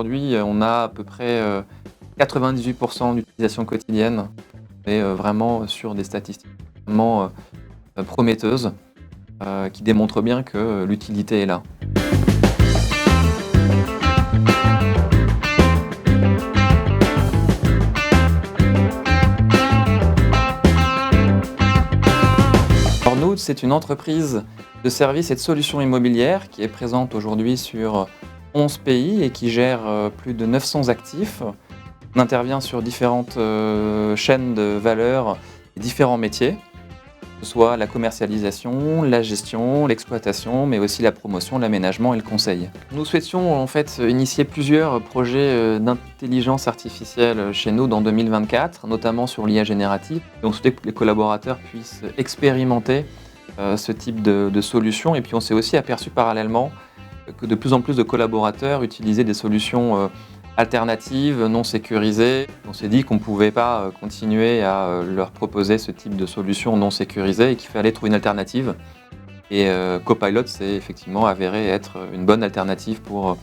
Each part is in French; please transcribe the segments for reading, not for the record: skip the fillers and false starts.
aujourd'hui, on a à peu près 98% d'utilisation quotidienne et vraiment sur des statistiques vraiment prometteuses qui démontrent bien que l'utilité est là. Ornood, c'est une entreprise de services et de solutions immobilières qui est présente aujourd'hui sur 11 pays et qui gère plus de 900 actifs. On intervient sur différentes chaînes de valeur et différents métiers, que ce soit la commercialisation, la gestion, l'exploitation, mais aussi la promotion, l'aménagement et le conseil. Nous souhaitions en fait initier plusieurs projets d'intelligence artificielle chez nous dans 2024, notamment sur l'IA générative. Donc, on souhaitait que les collaborateurs puissent expérimenter ce type de solutions. Et puis, on s'est aussi aperçu parallèlement que de plus en plus de collaborateurs utilisaient des solutions alternatives, non sécurisées. On s'est dit qu'on ne pouvait pas continuer à leur proposer ce type de solutions non sécurisées et qu'il fallait trouver une alternative. Et Copilot s'est effectivement avéré être une bonne alternative pour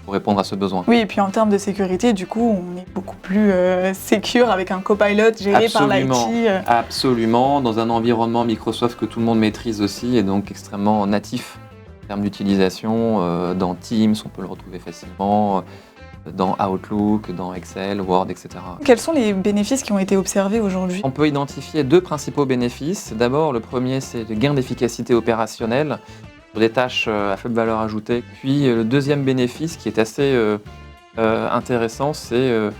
répondre à ce besoin. Oui, et puis en termes de sécurité, du coup, on est beaucoup plus sécure avec un Copilot géré par l'IT. Absolument, dans un environnement Microsoft que tout le monde maîtrise aussi et donc extrêmement natif en termes d'utilisation. Dans Teams, on peut le retrouver facilement. Dans Outlook, dans Excel, Word, etc. Quels sont les bénéfices qui ont été observés aujourd'hui ? On peut identifier deux principaux bénéfices. D'abord, le premier, c'est le gain d'efficacité opérationnelle pour des tâches à faible valeur ajoutée. Puis, le deuxième bénéfice, qui est assez intéressant, c'est de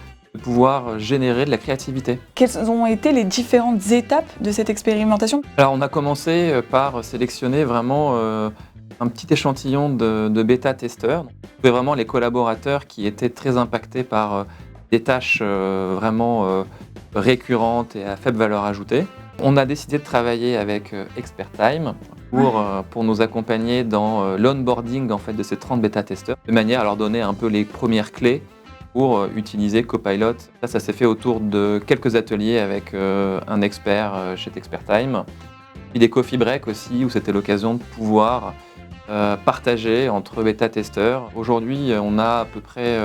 pouvoir générer de la créativité. Quelles ont été les différentes étapes de cette expérimentation ? Alors, on a commencé par sélectionner vraiment un petit échantillon de bêta-testeurs. C'était vraiment les collaborateurs qui étaient très impactés par des tâches vraiment récurrentes et à faible valeur ajoutée. On a décidé de travailler avec ExpertTime pour nous accompagner dans l'onboarding en fait, de ces 30 bêta-testeurs, de manière à leur donner un peu les premières clés pour utiliser Copilot. Ça s'est fait autour de quelques ateliers avec un expert chez ExpertTime. Puis des coffee breaks aussi, où c'était l'occasion de pouvoir partager entre bêta-testeurs. Aujourd'hui, on a à peu près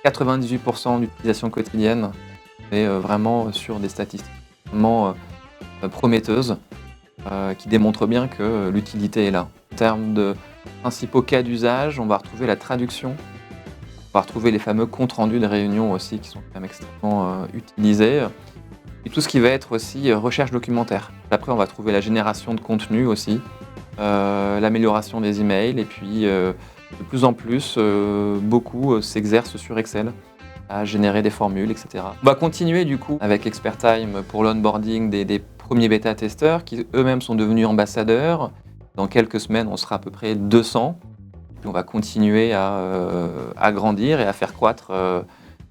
98% d'utilisation quotidienne et vraiment sur des statistiques vraiment prometteuses qui démontrent bien que l'utilité est là. En termes de principaux cas d'usage, on va retrouver la traduction, on va retrouver les fameux comptes rendus de réunions aussi qui sont quand même extrêmement utilisés. Et tout ce qui va être aussi recherche documentaire. Après, on va trouver la génération de contenu aussi, l'amélioration des emails et puis de plus en plus, beaucoup s'exercent sur Excel à générer des formules, etc. On va continuer du coup avec ExpertTime pour l'onboarding des premiers bêta-testeurs qui eux-mêmes sont devenus ambassadeurs. Dans quelques semaines, on sera à peu près 200. Puis on va continuer à grandir et à faire croître le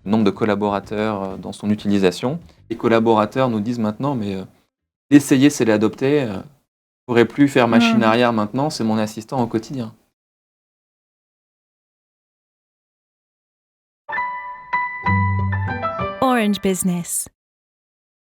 nombre de collaborateurs dans son utilisation. Les collaborateurs nous disent maintenant, mais l'essayer, c'est l'adopter. Je ne pourrais plus faire machine arrière maintenant, c'est mon assistant au quotidien. Orange Business.